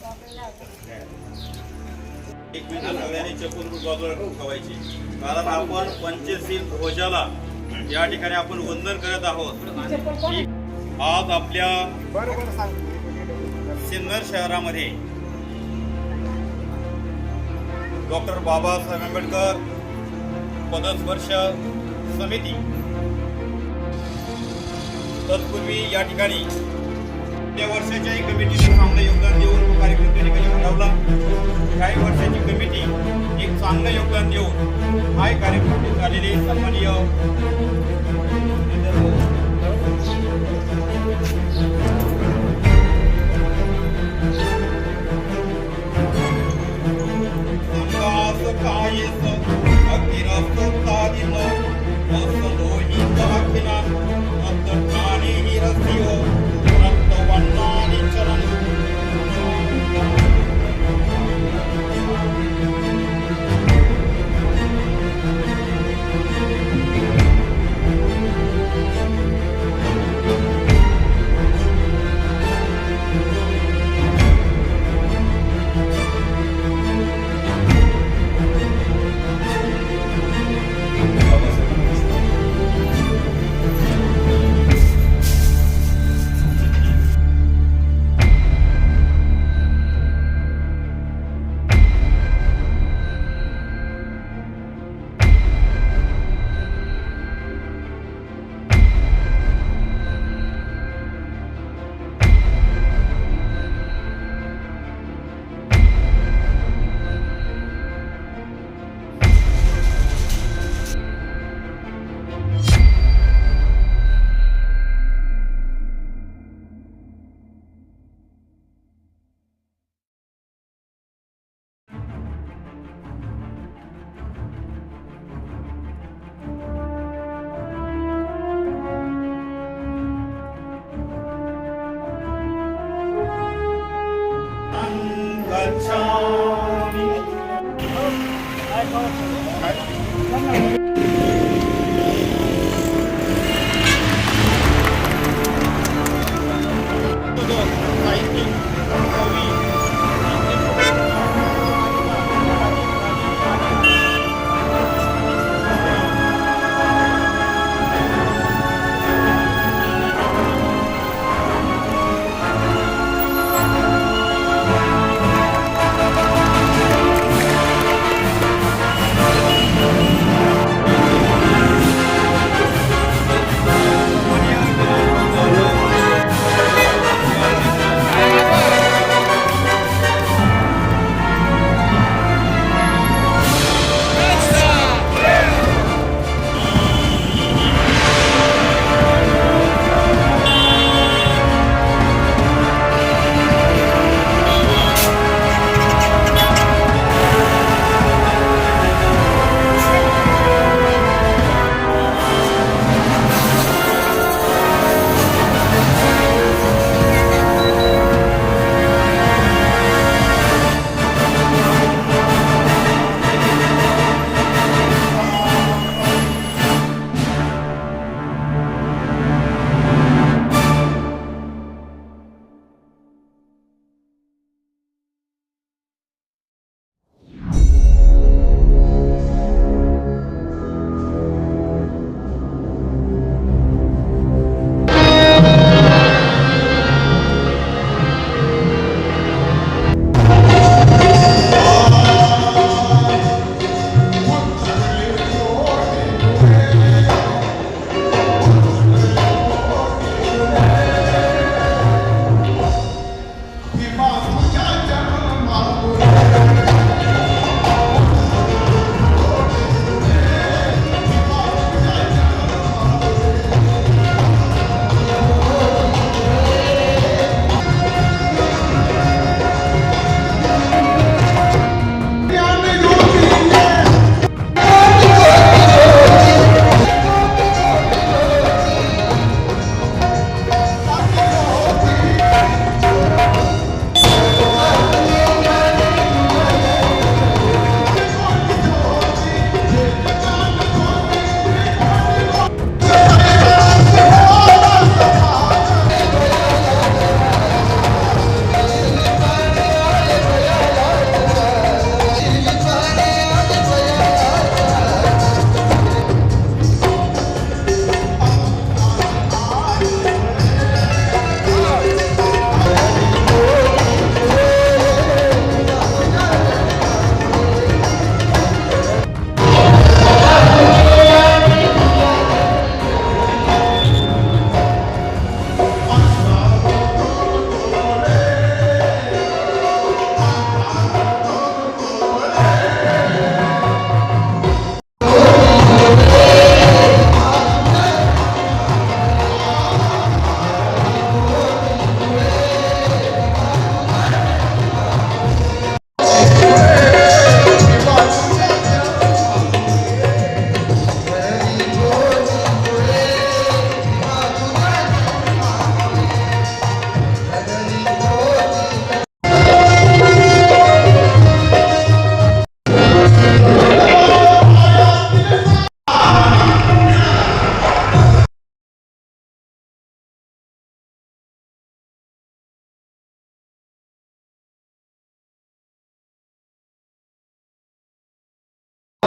एक मिनिट सगळ्यांनी चप्पल बाजूला ठेवायची, कारण आपण पंचशील ध्वजाला या ठिकाणी आपण वंदन करत आहोत। आज आपल्या सिन्नर शहरामध्ये डॉक्टर बाबासाहेब आंबेडकर पदस्पर्श समिती, तत्पूर्वी या ठिकाणी त्या वर्षाच्याही कमिटीने चांगलं योगदान देऊन कार्यक्रम त्या ठिकाणी घडवला। काही वर्षाची कमिटी एक चांगलं योगदान देऊन हा कार्यक्रम झालेले सन्माननीय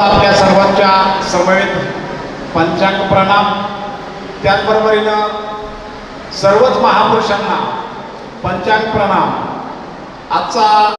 आपल्या सर्वांच्या समवेत पंचांग प्रणाम. त्याचबरोबरीनं सर्वच महापुरुषांना पंचांग प्रणाम. आजचा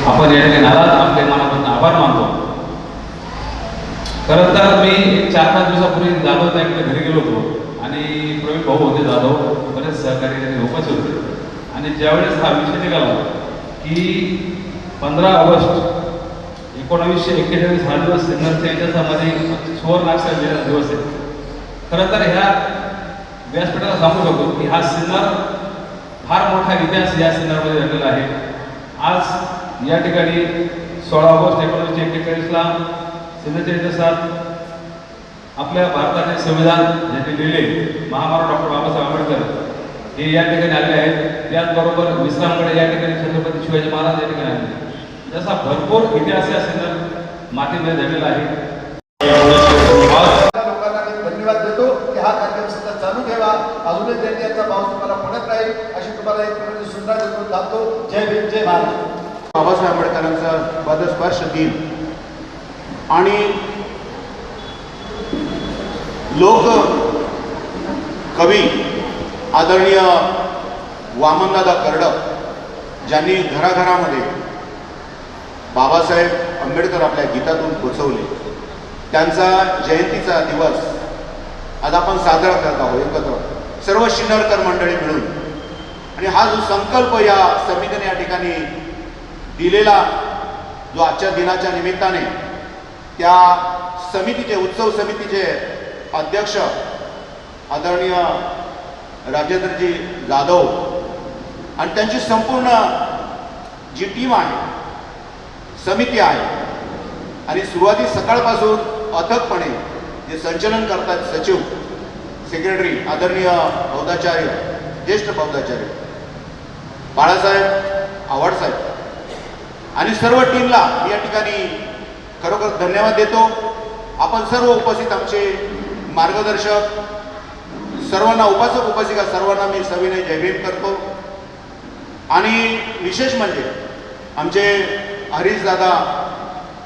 आपण या ठिकाणी नाराज आपले मनापासून आभार मानतो. खरं तर मी 4-5 दिवसापूर्वी जाधव ताईकडे घरी गेलो होतो आणि प्रवीण भाऊ होते जाधव, बरेच सहकारी त्यांनी उपस्थित होते. आणि ज्यावेळेस हा विषय निघाला की 15 ऑगस्ट 1941 हा दिवस सिन्नरच्या इतिहासामध्ये सुवर्णाक्षर दिवस आहे. खरं तर ह्या व्यासपीठाला सांगू शकतो की हा सिन्नर फार मोठा इतिहास या सिन्नरमध्ये झालेला आहे. आज या ठिकाणी 16 ऑगस्ट 1941ला सिन्नरच्या इतिहासात आपल्या भारताचे संविधान ज्यांनी लिहिले महामानव डॉक्टर बाबासाहेब आंबेडकर हे या ठिकाणी आले आहेत. त्याचबरोबर विश्रामकडे या ठिकाणी छत्रपती शिवाजी महाराज या ठिकाणी आले. जसा भरपूर इतिहास या सिन्नर मातीमध्ये झालेला आहे. लोकांना मी धन्यवाद देतो की हा कार्यक्रम सतत चालू ठेवा. अजूनही त्यांनी यांचा पाऊस तुम्हाला पडत राहील अशी तुम्हाला एक सूचना देतो थांबतो. जय भीम, जय महाराष्ट्र. बाबासाहेब आंबेडकरांचा पदस्पर्श दिन आणि लोक कवी आदरणीय वामनदादा कर्डक ज्यांनी घराघरामध्ये बाबासाहेब आंबेडकर आपल्या गीतातून पोचवले, त्यांचा जयंतीचा दिवस आज आपण साजरा करत आहोत एकत्र सर्व शिन्नरकर मंडळी मिळून. आणि हा जो संकल्प या समितीने या ठिकाणी दिलेला, जो आजच्या दिनाच्या निमित्ताने त्या समितीचे उत्सव समितीचे अध्यक्ष आदरणीय राजेंद्रजी जाधव आणि त्यांची संपूर्ण जी टीम आहे, समिती आहे, आणि सुरुवाती सकाळपासून अथकपणे जे संचलन करतात सचिव सेक्रेटरी आदरणीय बौद्धाचार्य, ज्येष्ठ बौद्धाचार्य बाळासाहेब आव्हाडसाहेब आणि सर्व टीमला या ठिकाणी खरोखर धन्यवाद देतो. आपण सर्व उपस्थित आमचे मार्गदर्शक सर्वांना, उपासक उपासिका सर्वांना मी सविनय जयभीम करतो. आणि विशेष म्हणजे आमचे हरीशदादा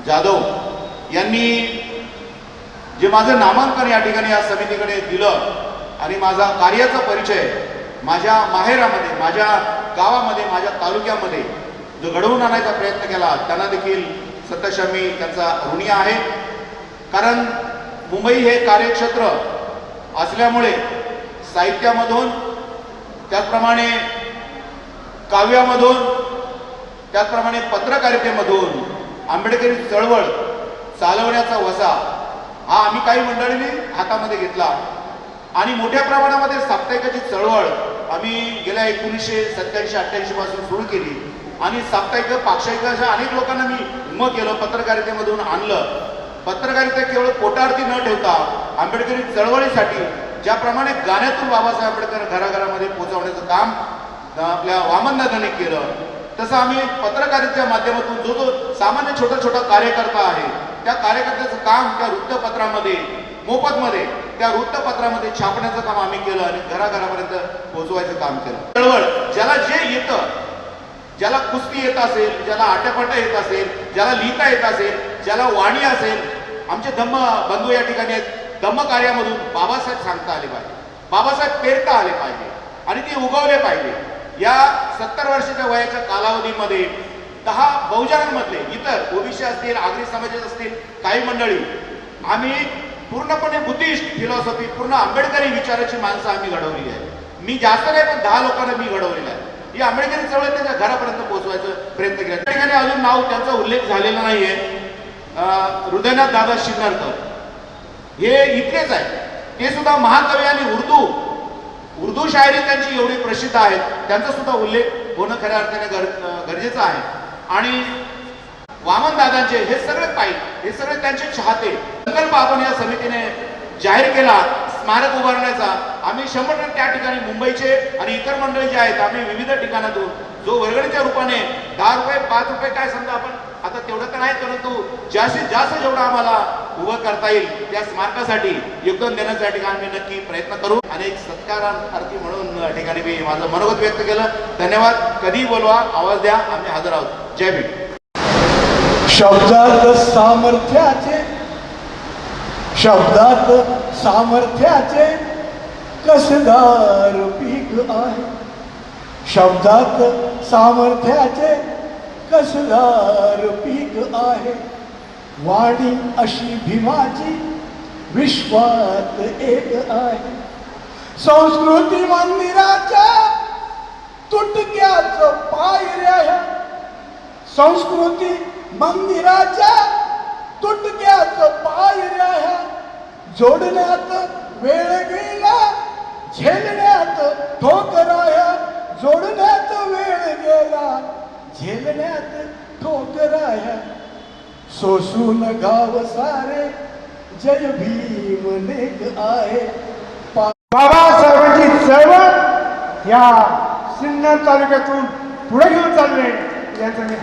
जाधव यांनी जे माझं नामांकन या ठिकाणी या समितीकडे दिलं आणि माझा कार्याचा परिचय माझ्या माहेरामध्ये, माझ्या गावामध्ये, माझ्या तालुक्यामध्ये जो घडवून आणायचा प्रयत्न केला, त्यांना देखील सतत मी त्यांचा ऋणी आहे. कारण मुंबई हे कार्यक्षेत्र असल्यामुळे साहित्यामधून, त्याचप्रमाणे काव्यामधून, त्याचप्रमाणे पत्रकारितेमधून आंबेडकरी चळवळ चालवण्याचा वसा हा आम्ही काही मंडळींनी हातामध्ये घेतला. आणि मोठ्या प्रमाणामध्ये साप्ताहिकाची चळवळ आम्ही गेल्या 1987-88 पासून सुरू केली. आणि साप्ताहिक पाक्षिक अशा अनेक लोकांना मी उभं केलं, पत्रकारितेमधून आणलं. पत्रकारिता केवळ पोटार्थी न ठेवता आंबेडकरी चळवळीसाठी ज्याप्रमाणे गाण्यातून बाबासाहेब आंबेडकर घराघरामध्ये पोहोचवण्याचं काम आपल्या वामनदादांनी केलं, तसं आम्ही पत्रकारितेच्या माध्यमातून जो जो सामान्य छोटा कार्यकर्ता आहे त्या कार्यकर्त्याचं काम त्या वृत्तपत्रामध्ये, मोफतमध्ये त्या वृत्तपत्रामध्ये छापण्याचं काम आम्ही केलं आणि घराघरापर्यंत पोहोचवायचं काम केलं. चळवळ ज्याला जे येतं ज्याला कुस्ती येत असेल, ज्याला आट्यापाट्या येत असेल, ज्याला लिहिता येत असेल, ज्याला वाणी असेल, आमचे धम्म बंधू या ठिकाणी आहेत. धम्म कार्यामधून बाबासाहेब सांगता आले पाहिजे, बाबासाहेब पेरता आले पाहिजे आणि ते उगवले पाहिजे. या 70 वर्षाच्या वयाच्या कालावधीमध्ये 10 बहुजनांमधले इतर ओबीसी असतील, आगरी समाजाचे असतील काही मंडळी, आम्ही पूर्णपणे बुद्धिस्ट फिलॉसॉफी, पूर्ण आंबेडकरी विचाराची माणसं आम्ही घडवलेली आहे. मी जास्त नाही पण 10 लोकांना मी घडवलेलं आहे. ही आंबेडकरी चळवळ त्याच्या घरापर्यंत पोहोचवायचा प्रयत्न केला. त्या ठिकाणी अजून नाव त्यांचा उल्लेख झालेला नाहीये. हृदयनाथ दादा शिरनारकर हे इतकेच आहे. ते सुद्धा महाकवी आणि उर्दू शायरी त्यांची एवढी प्रसिद्ध आहेत, त्यांचा सुद्धा उल्लेख होणं खऱ्या अर्थाने गरजेचं आहे. आणि वामन दादांचे हे सगळे पायी, हे सगळे त्यांचे चाहते. संकल्प आपण या समितीने जाहीर केला स्मारक उभारण्याचा. आम्ही 100% त्या ठिकाणी मुंबईचे आणि इतर मंडळी जे आहेत, आम्ही विविध ठिकाणातून जो वर्गणीच्या रूपाने 10 रुपये 5 रुपये काय समजा आपण आता तेवढं तर नाही, परंतु जास्तीत जास्त जेवढं आम्हाला उभं करता येईल त्या स्मारकासाठी योगदान देण्यासाठी आम्ही नक्की प्रयत्न करू. आणि एक सत्कारार्थी म्हणून या ठिकाणी मी माझं मनोगत व्यक्त केलं. धन्यवाद. कधी बोलवा, आवाज द्या, आम्ही हजर आहोत. जय भीम. शब्दात सामर्थ्याचे, शब्दात सामर्थ्याचे कसदार पीक आहे. शब्दात सामर्थ्याचे कसदार पीक आहे. वाणी अशी भीमाची विश्वात एक आहे. संस्कृती मंदिराच्या तुटक्याच पायऱ्या, संस्कृती मंदिराच्या तुटक्याच पायऱ्या जोडण्यात वेळ गेला, झेलण्यात ठोकराया. जोडण्यात वेळ गेला, झेलण्यात ठोकराया. सोसून गाव सारे जय भीम लेख आहे. बाबासाहेबांची चळवळ या सिन्नर तालुक्यातून पुढे घेऊन चालले याचं मी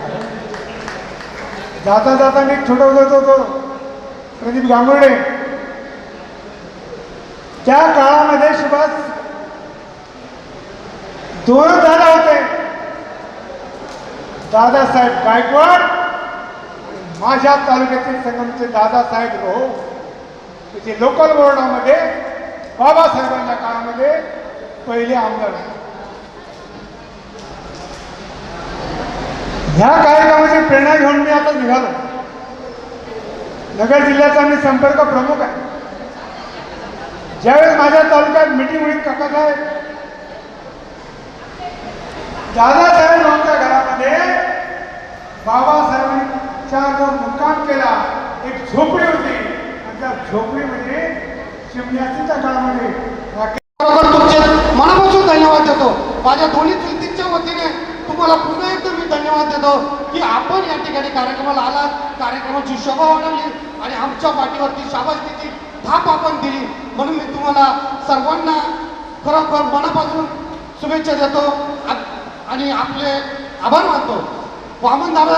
जाता जाता मी ठरवत होतो. प्रदीप गांगुर्डे त्या काळामध्ये सुभाष 2 दादा होते, दादासाहेब गायकवाड, माझ्या तालुक्यातील संगमचे दादासाहेब रोह. त्याचे लोकल बोर्डामध्ये बाबासाहेबांच्या काळामध्ये पहिले आमदार. ह्या कार्यक्रमाची प्रेरणा घेऊन मी आता निघालो. नगर जिल्ह्याचा मी संपर्क प्रमुख आहे. ज्यावेळेस माझ्या तालुक्यात मिटिंग होईल काकासाहेब, दादासाहेबांच्या घरामध्ये बाबासाहेबांच्या जो मुक्काम केला, एक झोपडी होती आणि त्या झोपडीमध्ये शिमल्याच्या काळामध्ये तुमचे मनापासून धन्यवाद देतो. माझ्या दोन्ही चुलतींच्या वतीने तुम्हाला पुन्हा एकदा मी धन्यवाद देतो की आपण या ठिकाणी कार्यक्रमाला आलात, कार्यक्रमाची शोभा वाढवली आणि आमच्या पाठीवरती शाबासकीची थाप आपण दिली. म्हणून मी तुम्हाला सर्वांना खरोखर मनापासून शुभेच्छा देतो आणि आपले आभार मानतो. वामन दादा